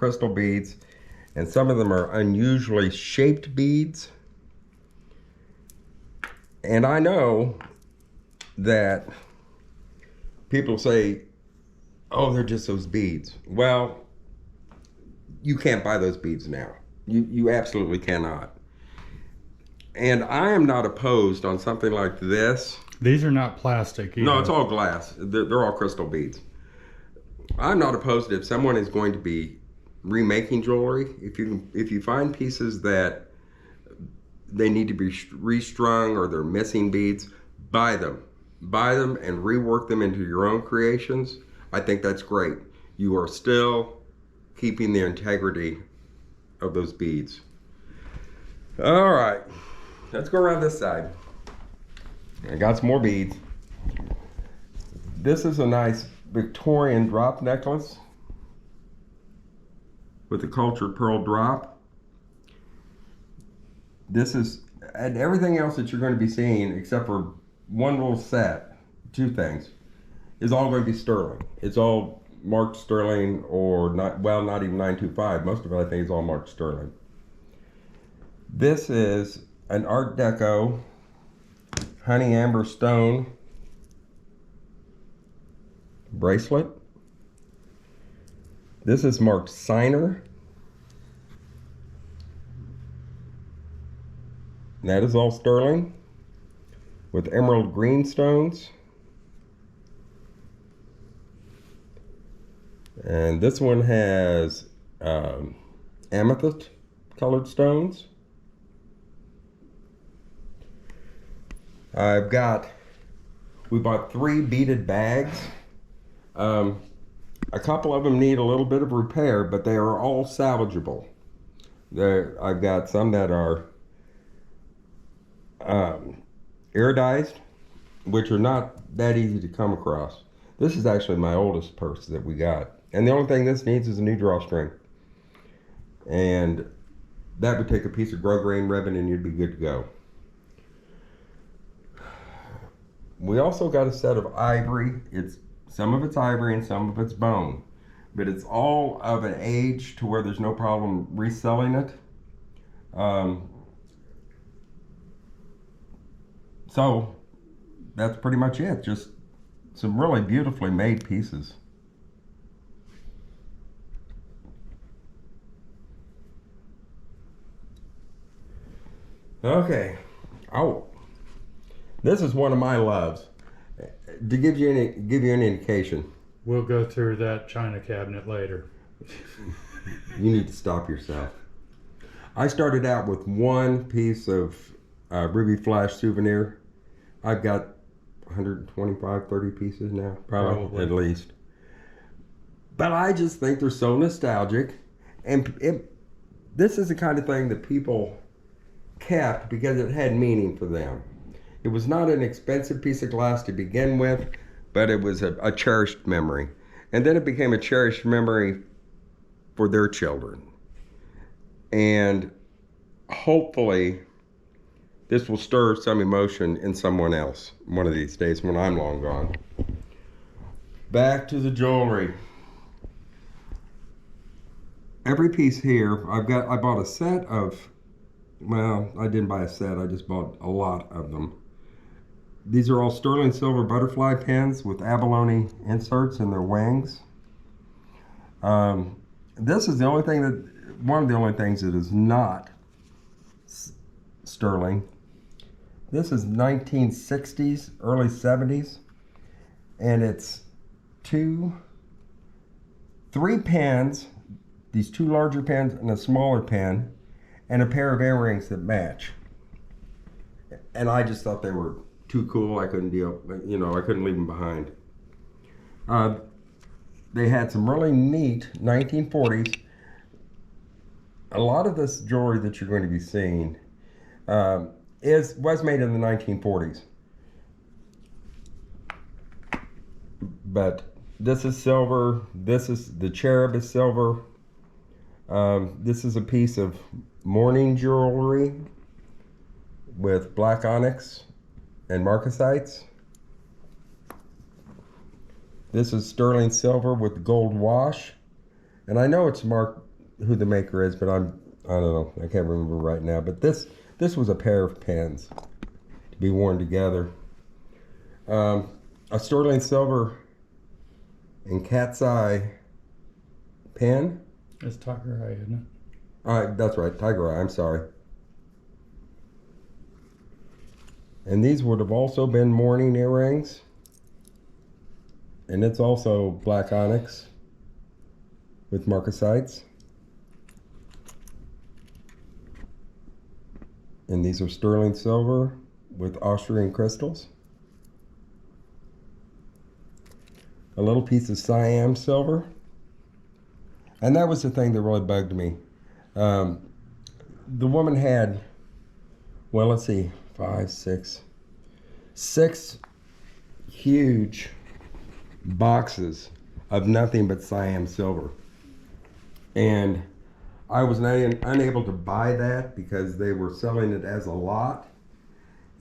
crystal beads, and some of them are unusually shaped beads. And I know that people say, oh, they're just those beads. Well, you can't buy those beads now. You absolutely cannot. And I am not opposed on something like this. These are not plastic either. No, it's all glass. They're all crystal beads. I'm not opposed if someone is going to be remaking jewelry. If you find pieces that they need to be restrung or they're missing beads, buy them. Buy them and rework them into your own creations. I think that's great. You are still keeping the integrity of those beads. All right, let's go around this side. I got some more beads. This is a nice Victorian drop necklace with a cultured pearl drop. This is, and everything else that you're going to be seeing except for one little set, two things, is all going to be sterling. It's all marked sterling, or not, well, not even 925. Most of it I think is all marked sterling. This is an Art Deco honey amber stone bracelet. This is marked Signer. And that is all sterling with emerald green stones. And this one has amethyst colored stones. We bought 3 beaded bags. A couple of them need a little bit of repair, but they are all salvageable. I've got some that are iridized, which are not that easy to come across. This is actually my oldest purse that we got. And the only thing this needs is a new drawstring. And that would take a piece of grosgrain ribbon and you'd be good to go. We also got a set of ivory. Some of it's ivory and some of it's bone. But it's all of an age to where there's no problem reselling it. So that's pretty much it. Just some really beautifully made pieces. Okay. Oh, this is one of my loves. To give you an indication. We'll go through that china cabinet later. You need to stop yourself. I started out with one piece of Ruby Flash souvenir. I've got 125, 30 pieces now, probably. At least. But I just think they're so nostalgic. And this is the kind of thing that people kept because it had meaning for them. It was not an expensive piece of glass to begin with, but it was a cherished memory. And then it became a cherished memory for their children. And hopefully this will stir some emotion in someone else one of these days when I'm long gone. Back to the jewelry. Every piece here, I bought a set of, well, I didn't buy a set, I just bought a lot of them. These are all sterling silver butterfly pins with abalone inserts in their wings. This is one of the only things that is not sterling. This is 1960s, early 70s, and it's 3 pins, these 2 larger pins and a smaller pin, and a pair of earrings that match. And I just thought they were too cool. I couldn't I couldn't leave them behind. They had some really neat 1940s. A lot of this jewelry that you're going to be seeing was made in the 1940s. But this is silver. The cherub is silver. This is a piece of mourning jewelry with black onyx and marcasites. This is sterling silver with gold wash. And I know it's marked who the maker is, but I don't know. I can't remember right now. But this was a pair of pens to be worn together. A sterling silver and cat's eye pen. It's Tiger Eye, isn't That's right, Tiger Eye. I'm sorry. And these would have also been mourning earrings. And it's also black onyx with marcasites. And these are sterling silver with Austrian crystals. A little piece of Siam silver. And that was the thing that really bugged me. The woman had, well, let's see, 6 huge boxes of nothing but Siam silver. And I was unable to buy that because they were selling it as a lot.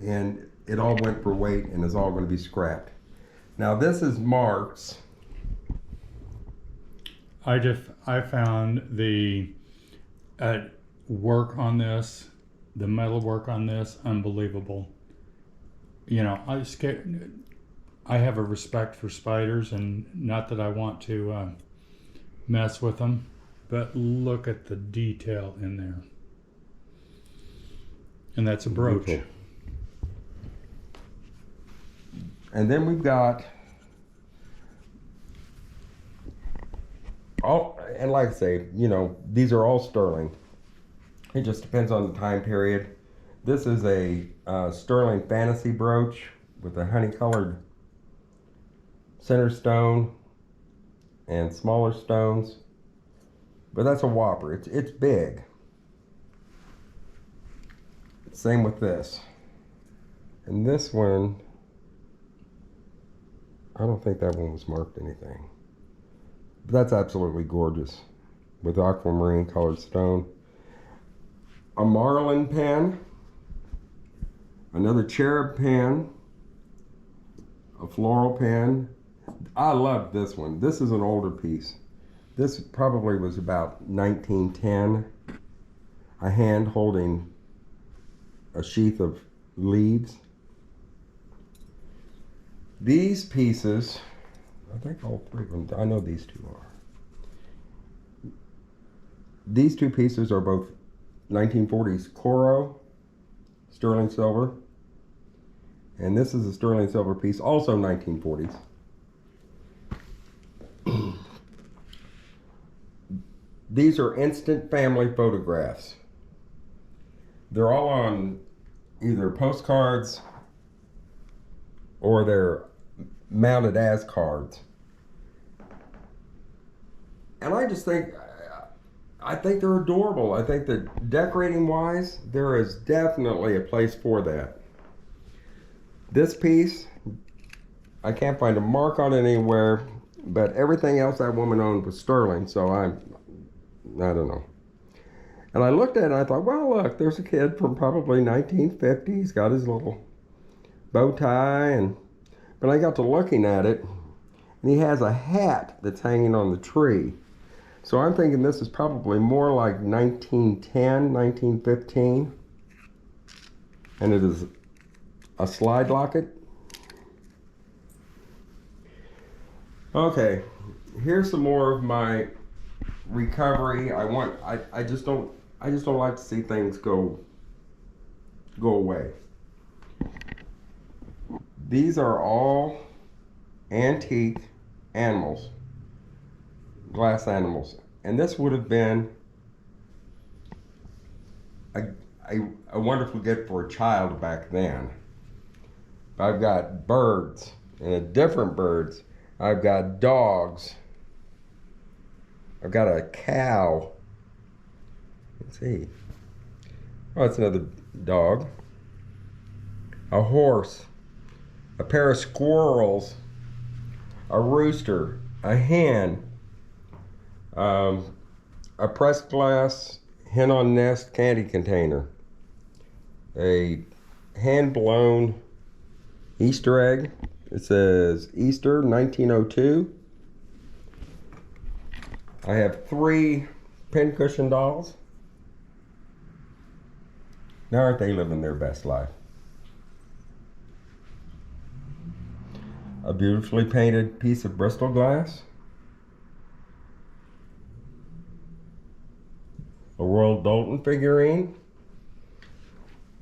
And it all went for weight and is all going to be scrapped. Now this is Mark's. I found the work on this, the metal work on this, unbelievable. You know, I have a respect for spiders, and not that I want to mess with them, but look at the detail in there. And that's a brooch. Beautiful. And then we've got and like I say, you know, these are all sterling. It just depends on the time period. This is a sterling fantasy brooch with a honey-colored center stone and smaller stones. But that's a whopper. It's big. Same with this. And this one, I don't think that one was marked anything. But that's absolutely gorgeous with aquamarine colored stone. A marlin pen, another cherub pen, a floral pen. I love this one. This is an older piece. This probably was about 1910. A hand holding a sheath of leaves. These pieces, I think all three of them, I know these two are. These two pieces are both 1940s Coro, sterling silver. And this is a sterling silver piece, also 1940s. These are instant family photographs. They're all on either postcards or they're mounted as cards. And I just think, I think they're adorable. I think that decorating wise, there is definitely a place for that. This piece, I can't find a mark on it anywhere, but everything else that woman owned was sterling, so I don't know. And I looked at it and I thought, well, look, there's a kid from probably 1950. He's got his little bow tie, but I got to looking at it, and he has a hat that's hanging on the tree. So I'm thinking this is probably more like 1910, 1915. And it is a slide locket. Okay, here's some more of my recovery. I just don't like to see things go away. These are all antique animals, glass animals, and this would have been a wonderful gift for a child back then. I've got birds, and different birds. I've got dogs. I've got a cow. Let's see. Oh, it's another dog. A horse. A pair of squirrels. A rooster. A hen. A pressed glass hen on nest candy container. A hand-blown Easter egg. It says Easter 1902. I have 3 pincushion dolls. Now aren't they living their best life? A beautifully painted piece of Bristol glass. A Royal Doulton figurine.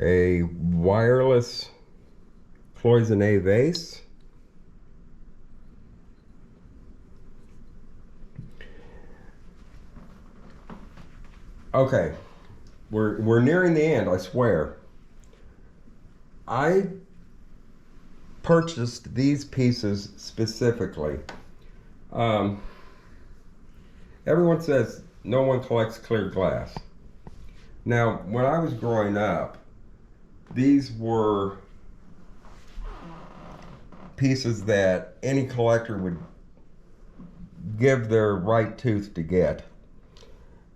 A wireless cloisonne vase. Okay, we're nearing the end, I swear. I purchased these pieces specifically. Everyone says no one collects clear glass. Now, when I was growing up, these were pieces that any collector would give their right tooth to get.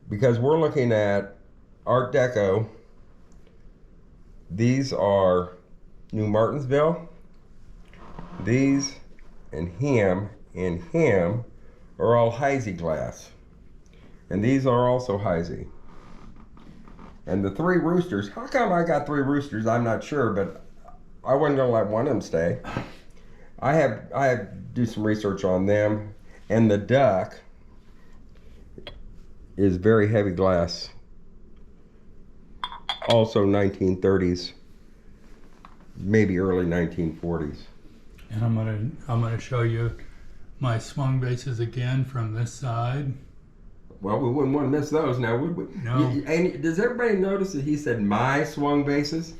Because we're looking at Art Deco. These are New Martinsville. These and him are all Heisey glass. And these are also Heisey. And the three roosters, how come I got three roosters? I'm not sure, but I wasn't gonna let one of them stay. I have to do some research on them. And the duck is very heavy glass. Also 1930s, maybe early 1940s. And I'm gonna show you my swung bases again from this side. Well, we wouldn't want to miss those now, would we? No. And does everybody notice that he said my swung bases?